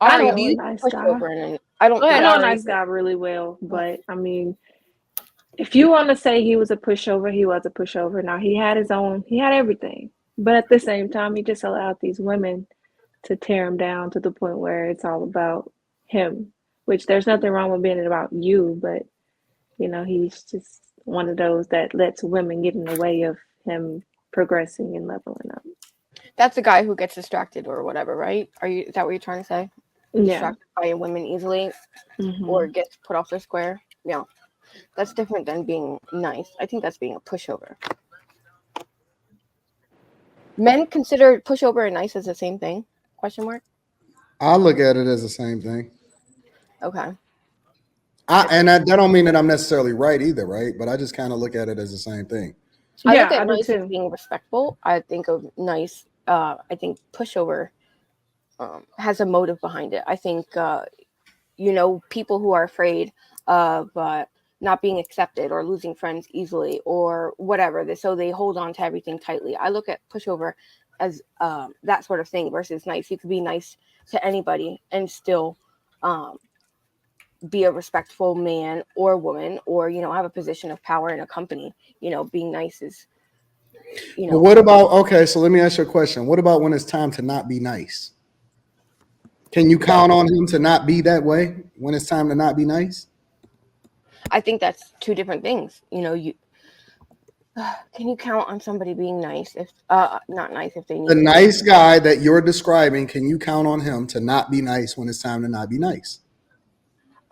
I know don't a nice guy. I don't. I know a nice guy really well, but I mean, if you want to say he was a pushover, he was a pushover. Now he had his own, he had everything, but at the same time, he just allowed these women to tear him down to the point where it's all about him. Which there's nothing wrong with being about you, but you know, he's just one of those that lets women get in the way of him progressing and leveling up. That's a guy who gets distracted or whatever, right? Is that what you're trying to say? Yeah. Distracted by women easily, or gets put off their square. Yeah, that's different than being nice. I think that's being a pushover. Men consider pushover and nice as the same thing? Question mark. I look at it as the same thing. Okay. That don't mean that I'm necessarily right either, right? But I just kind of look at it as the same thing. I look at nice as being respectful. I think of nice. I think pushover has a motive behind it. I think people who are afraid of not being accepted or losing friends easily or whatever, so they hold on to everything tightly. I look at pushover as that sort of thing versus nice. You could be nice to anybody and still be a respectful man or woman, or have a position of power in a company. Being nice is But what about, okay, so let me ask you a question. What about when it's time to not be nice? Can you count on him to not be that way when it's time to not be nice? I think that's two different things. Can you count on somebody being nice if not nice if they need the nice guy that you're describing? Can you count on him to not be nice when it's time to not be nice?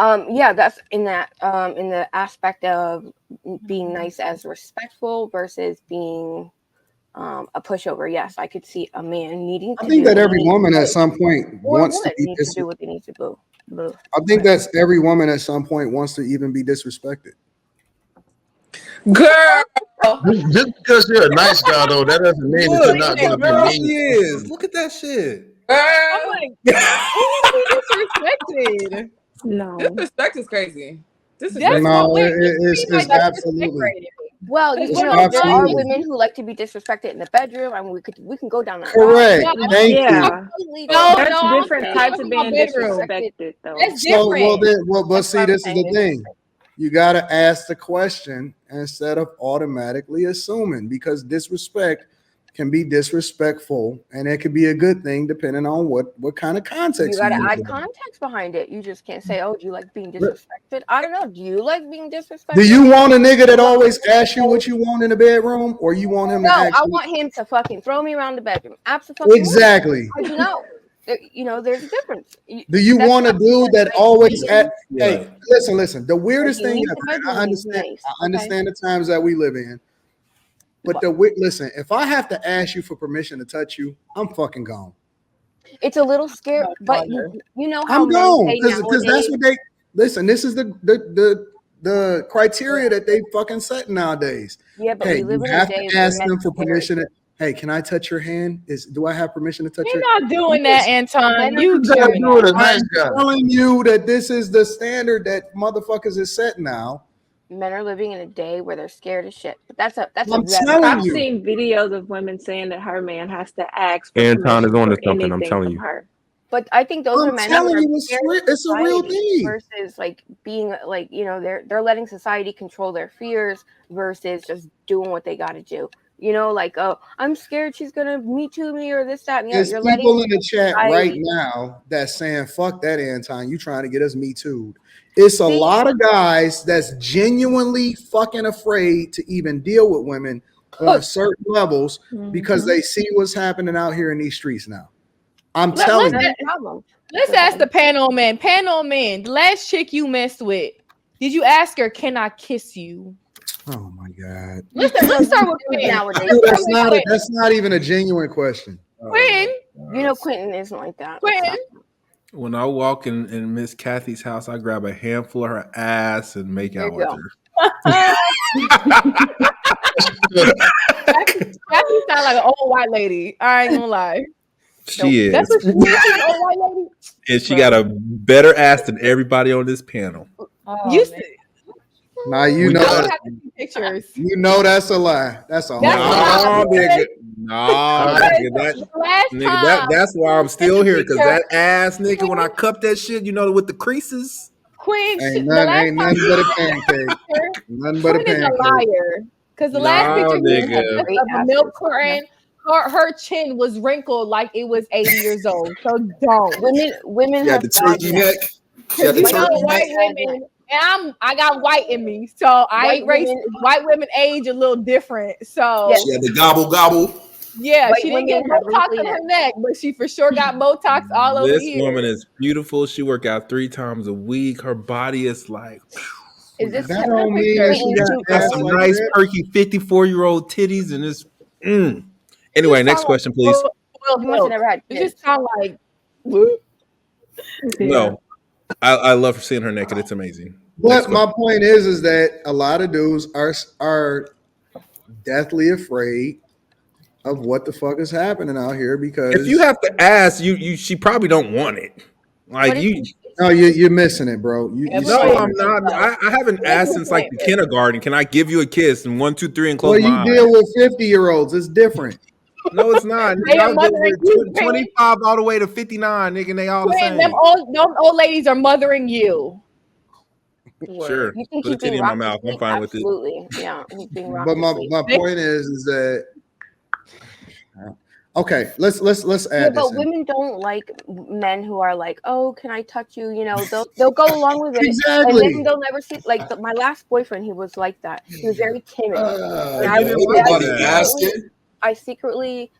Yeah, that's in that in the aspect of being nice as respectful versus being a pushover. Yes, I could see a man needing to. I think that every woman at some point wants to do what they need to do. I think that's every woman at some point wants to even be disrespected. Girl, just because you're a nice guy though, that doesn't mean that you're not going to be mean. She is. Look at that shit. I'm like, disrespected. No, disrespect is crazy. It's absolutely. Well, there are women who like to be disrespected in the bedroom, and we can go down that. Correct. Thank you. There's different types of being disrespected, though. That's different. But see, this is the thing. You got to ask the question instead of automatically assuming, because disrespect can be disrespectful, and it could be a good thing depending on what kind of context. You got to add context behind it. You just can't say, "Oh, do you like being disrespected?" I don't know. Do you like being disrespected? Do you want a nigga that always asks you what you want in the bedroom, or you want him to ask I want him to fucking throw me around the bedroom. Absolutely. Exactly. I do know. There's a difference. Do you want a dude that always hey, listen. The weirdest thing ever, I understand the times that we live in. But listen, if I have to ask you for permission to touch you, I'm fucking gone. It's a little scary, but you know how I'm gone because that's what they listen. This is the criteria that they fucking set nowadays. Yeah, but hey, we live you in have a day to ask them for permission. Hey, can I touch your hand? Do I have permission to touch your hand? You're not doing that, Anton. You doing it. I'm telling you that this is the standard that motherfuckers is set now. Men are living in a day where they're scared as shit. But that's I've seen videos of women saying that her man has to ask for Anton is on to something. I'm telling you. her. But I think those are men who are it's a real thing versus like being like they're letting society control their fears versus just doing what they got to do. Like, oh, I'm scared she's gonna Me Too me or this, that, and the other. There's people in the chat right now that's saying, "Fuck that, Anton. You trying to get us Me Too'd." It's a lot of guys that's genuinely fucking afraid to even deal with women on certain levels because they see what's happening out here in these streets now. I'm telling you. Let's ask the panel man. Panel man, the last chick you messed with, did you ask her, "Can I kiss you"? Oh my God. Let's start with Quentin nowadays. Dude, that's not even a genuine question. Quentin. Quentin isn't like that. Quentin. When I walk in Miss Kathy's house, I grab a handful of her ass and make out with her. Kathy sound like an old white lady. I ain't gonna lie. She is. That's what she is, an old white lady. And she got a better ass than everybody on this panel. You see. Now you We know I don't that, have to see pictures. you know that's a lie. That's a whole That's lie. No, nigga. No, nigga. The last Nigga, time, that's why I'm still here. Cause picture. that ass nigga, when I cup that shit, you know, with the creases. Queen, Ain't the last nothing time but a pancake. Nothing but a Queen is a pancake. liar. Because the last No, picture we nigga. took Great of a asses. milk carton, her chin was wrinkled like it was 80 years old. So don't. Women She have had the bad turkey necks. neck. She had Because the you know turkey white neck. women, and I got white in me, so I White ain't racist. women- White women age a little different. So Yes. She had the gobble gobble. yeah, White she didn't get women have Botox wrinkly on her necks. neck, but she for sure got Botox all over This here. woman is beautiful. She work out 3 times a week. Her body is like Is this That don't mean that she got got ass some like nice that. perky 54-year-old titties and it's Anyway, next question, please. You must have never had It kids. just sound like whoop. No. I love seeing her naked. It's amazing. Next But my point is that a lot of dudes are deathly afraid of what the fuck is happening out here because if you have to ask, she probably don't want it. Like But you. no, you're missing it, bro. You No, No, see I'm it. not. I haven't asked since like the kindergarten. Can I give you a kiss? And 1, 2, 3, and close Well, my you eyes. deal with 50-year-olds. It's different. No, it's not. They are I'll deal mothering with you, 25 all the way to 59, nigga, and they all the Queen, same. them old ladies are mothering you. Sure. You think Put a he's being titty in my rocked to mouth. I'm sleep? fine with it. Absolutely. Yeah, he's being rocked But to my sleep. point is that okay. Let's Yeah, add this but in. women don't like men who are like, "Oh, can I touch you?" You know, they'll go along with it, and Exactly. then they'll never see. Like my last boyfriend, he was like that. He was very timid. And I didn't like that. I secretly,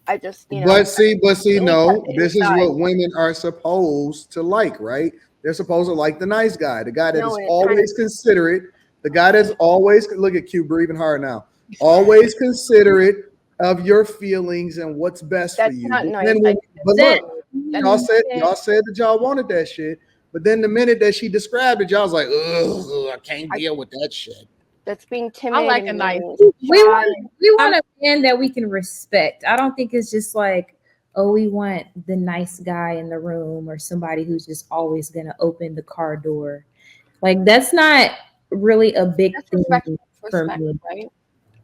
I just, you know. But see, no, kept it this is inside. what women are supposed to like, right? They're supposed to like the nice guy, the guy that No, is and it's always considerate, the guy that's always look at Q breathing hard now, always considerate of your feelings and what's best for That's you. not But, nice. then I- but That- look, that's- y'all said that y'all wanted that shit, but then the minute that she described it, y'all was like, ugh, I can't deal with that shit. That's being timid. I like a and nice. We want a man that we can respect. I don't think it's just like, oh, we want the nice guy in the room or somebody who's just always going to open the car door. Like that's not really a big thing for me. Right?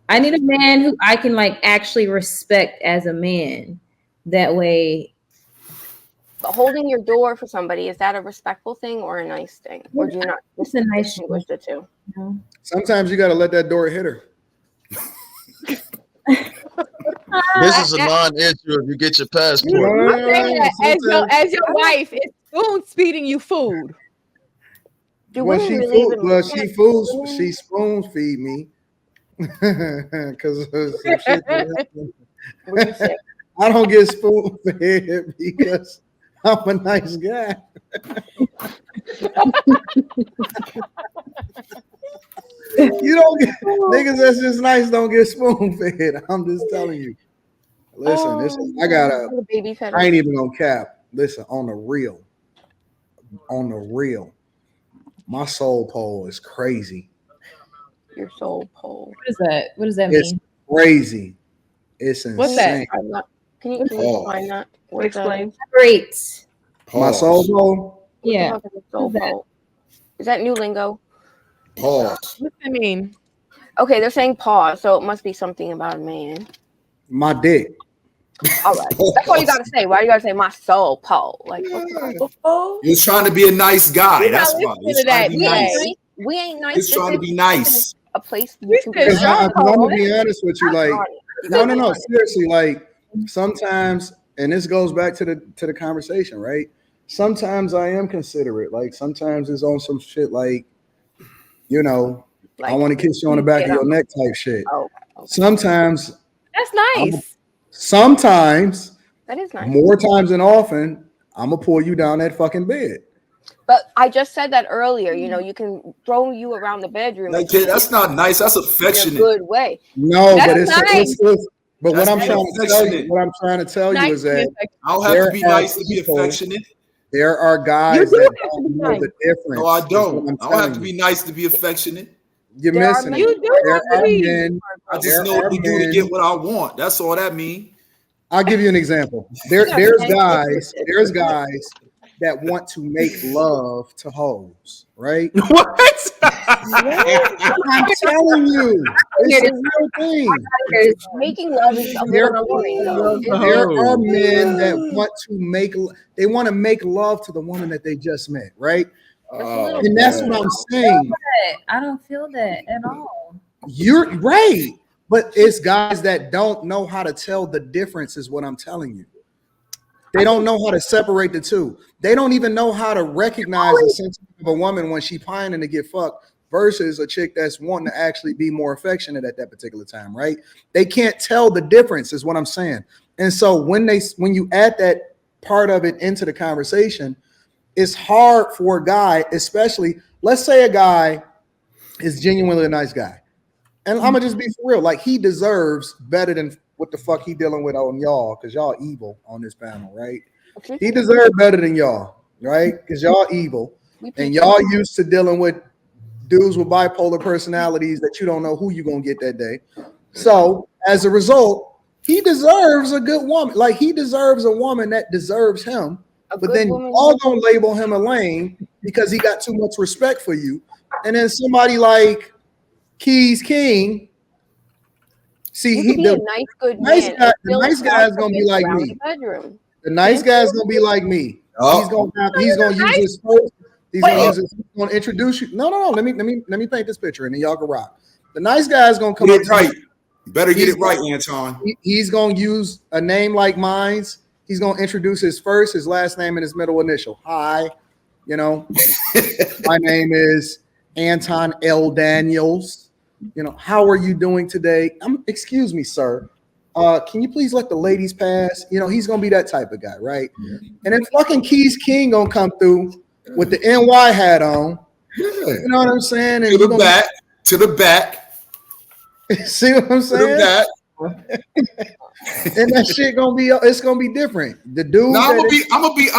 I need a man who I can like actually respect as a man. That way. But holding your door for somebody, is that a respectful thing or a nice thing? Or do you not It's a nice distinguish the two? Sometimes you got to let that door hit her. This is a non-issue if you get your passport. As your wife is spoon feeding you food. Well, she spoon feed me because some shit. I don't get spoon fed because I'm a nice guy. You don't get niggas that's just nice don't get spoon fed. I'm just telling you. Listen, I ain't even gonna cap. Listen, on the real, my soul pole is crazy. Your soul pole. What is that? What does that It's mean? crazy. It's insane. What's that? Can you define that? Explain. Great. My soul pole? Yeah. Soul pole. Is that new lingo? Pause. What's that mean? Okay, they're saying pause, so it must be something about a man. My dick. All right. That's all you gotta say. Why you gotta say my soul pole? Like He was trying to be a nice guy. You're That's not why. listening to that, Nice. we ain't nice. He's trying to be nice. A place Because I'm gonna be honest with you, like no, seriously, like sometimes, and this goes back to the conversation, right? Sometimes I am considerate. Like sometimes it's on some shit like, you know, I want to kiss you on the back of your neck type shit. Okay. Sometimes That's nice. Sometimes, that is nice. More times than often, I'm gonna pull you down that fucking bed. But I just said that earlier. You know, you can throw you around the bedroom. That kid, that's not nice. That's affectionate. In a good way. No, that's but it's but that's what I'm trying to tell you is that I don't have to be nice to be affectionate. There are guys that don't know the difference. No, I don't. I don't have to be nice to be affectionate. You're missing it. There are men. I just know what to do to get what I want. That's all that means. I'll give you an example. There's guys that want to make love to hoes, right? What? I'm telling you, it's a real thing. Making love is a little boring though. There are men that want to make love to the woman that they just met, right? And that's what I'm saying. I don't feel that at all. You're right, but it's guys that don't know how to tell the difference, is what I'm telling you. They don't know how to separate the two. They don't even know how to recognize the sentiment of a woman when she pining to get fucked versus a chick that's wanting to actually be more affectionate at that particular time, right? They can't tell the difference, is what I'm saying. And so when you add that part of it into the conversation, it's hard for a guy, especially, let's say a guy is genuinely a nice guy. And I'm gonna just be for real, like he deserves better than what the fuck he dealing with on y'all, because y'all evil on this panel, right? Okay. He deserves better than y'all, right? Because y'all evil. And y'all used to dealing with dudes with bipolar personalities that you don't know who you're gonna get that day. So as a result, he deserves a good woman. Like he deserves a woman that deserves him. But then y'all gonna label him a lame because he got too much respect for you. And then somebody like Keys King, see, the nice good man. the nice guy's gonna be like me. The nice guy's gonna be like me. He's gonna use his first. He's gonna introduce you. No. Let me paint this picture, and then y'all can rock. The nice guy's gonna come get up it right. Better get it right, Anton. He's gonna use a name like mine's. He's gonna introduce his first, his last name, and his middle initial. Hi, my name is Anton Daniels. How are you doing today? Excuse me, sir. Can you please let the ladies pass? He's gonna be that type of guy, right? And then fucking Keys King gonna come through with the NY hat on. You know what I'm saying? And to the back. See what I'm saying? To the back. And that shit it's gonna be different. The dude. No, I'm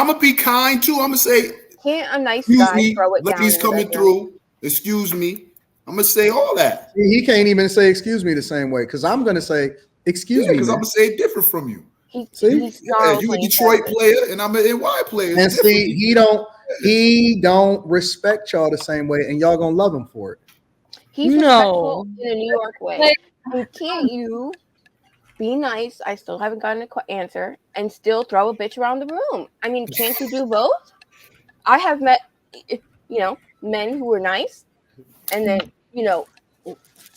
gonna be kind too. I'm gonna say, can't a nice guy throw it down? He's coming through. Excuse me. I'm gonna say all that. He can't even say excuse me the same way, because I'm gonna say excuse me. Because I'm gonna say it different from you. You a Detroit player and I'm an NY player. And see, he don't respect y'all the same way, and y'all gonna love him for it. He's respectful in a New York way. Can't you be nice? I still haven't gotten an answer, and still throw a bitch around the room. I mean, can't you do both? I have met, men who were nice, and then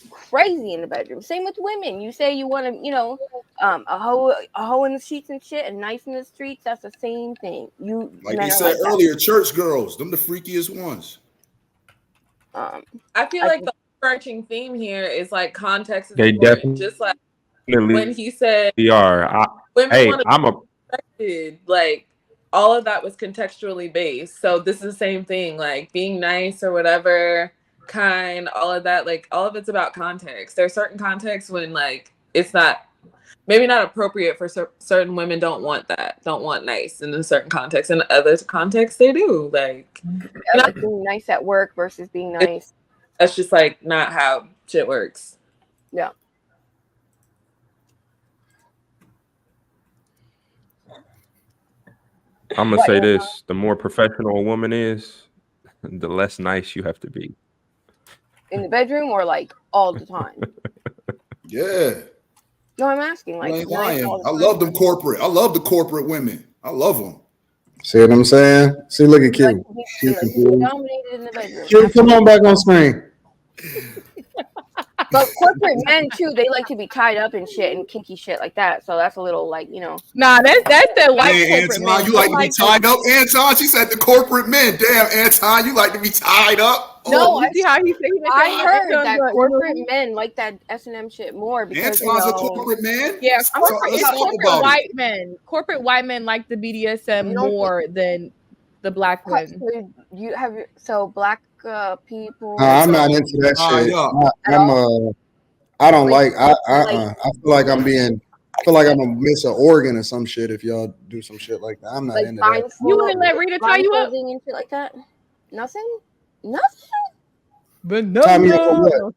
crazy in the bedroom. Same with women. You say you want to, a hoe in the sheets and shit, and nice in the streets. That's the same thing. Like you said earlier, church girls, them the freakiest ones. I feel like the overarching theme here is like context is important. Just like when he said, like all of that was contextually based. So this is the same thing, like being nice or whatever, kind, all of that, like all of it's about context. There are certain contexts when like it's maybe not appropriate for certain women. Don't want nice in a certain context. In other contexts they do, like being nice at work versus being nice. That's just like not how shit works. Yeah. I'm gonna say this: the more professional a woman is, the less nice you have to be. In the bedroom or like all the time? Yeah. No, I'm asking. Like, I love them corporate. I love the corporate women. I love them. See what I'm saying? See, look at Q. Dominated in the bedroom. Q, come on back on screen. But corporate men too, they like to be tied up and shit and kinky shit like that. So that's a little like, Nah, that's the white corporate Anton, men. you like to be tied up, Anton? She said the corporate men. Damn, Anton, you like to be tied up? No, I see how he said. I heard that corporate men like that S&M shit more because Anton's a corporate man. Yeah, corporate white men. Corporate white men like the BDSM more than the black men. So black people. I'm not into that shit. I don't like. I feel like I'm being. I feel like I'm gonna miss an organ or some shit if y'all do some shit like that. I'm not into that. You wouldn't let Rita tie you up and shit like that? Nothing. But no. Tie me up for what?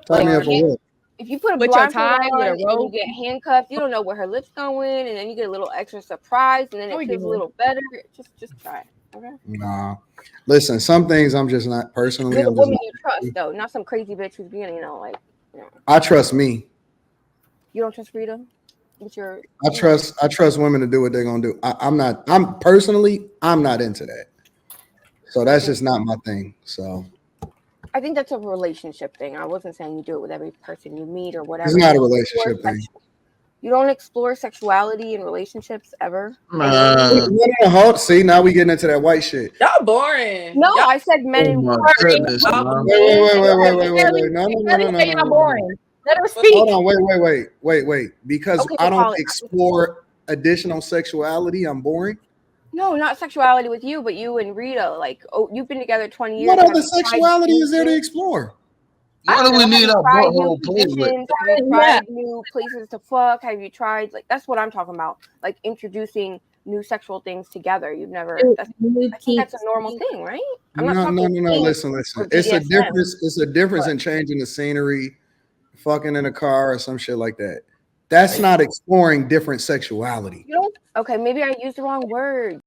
Tie me up for what? If you put a With your blindfold tie, with a on and you rope. get handcuffed, you don't know where her lips going, and then you get a little extra surprise, and then How it we feels a doing? little better. Just try it. Okay. Nah, listen. Some things I'm just not personally. With a I'm just woman not. you trust, though, not some crazy bitch who's being, I trust me. you don't trust Rita with your. I trust women to do what they're gonna do. I'm not into that. So that's just not my thing. So I think that's a relationship thing. I wasn't saying you do it with every person you meet or whatever. it's not a You relationship thing. You don't explore sexuality in relationships ever. See, now we getting into that white shit. Y'all boring. No, Y'all, I said men Oh and my women. goodness, Y'all man. Wait. No. boring. Let her speak. Hold on, wait. Because Okay, I don't Polly, explore additional sexuality, I'm boring. No, not sexuality with you, but you and Rita. Like, you've been together 20 years. What Have other you tried sexuality is there to new explore? Why do we Have need you our tried new butthole played with? positions? Have you tried new places to fuck? Have you tried that's what I'm talking about? Like introducing new sexual things together. You've never. I think that's a normal thing, right? I'm not talking. No. Listen. or It's a BDSM. difference. It's a difference What? in changing the scenery, fucking in a car, or some shit like that. That's not exploring different sexuality. You don't. Okay, maybe I used the wrong word.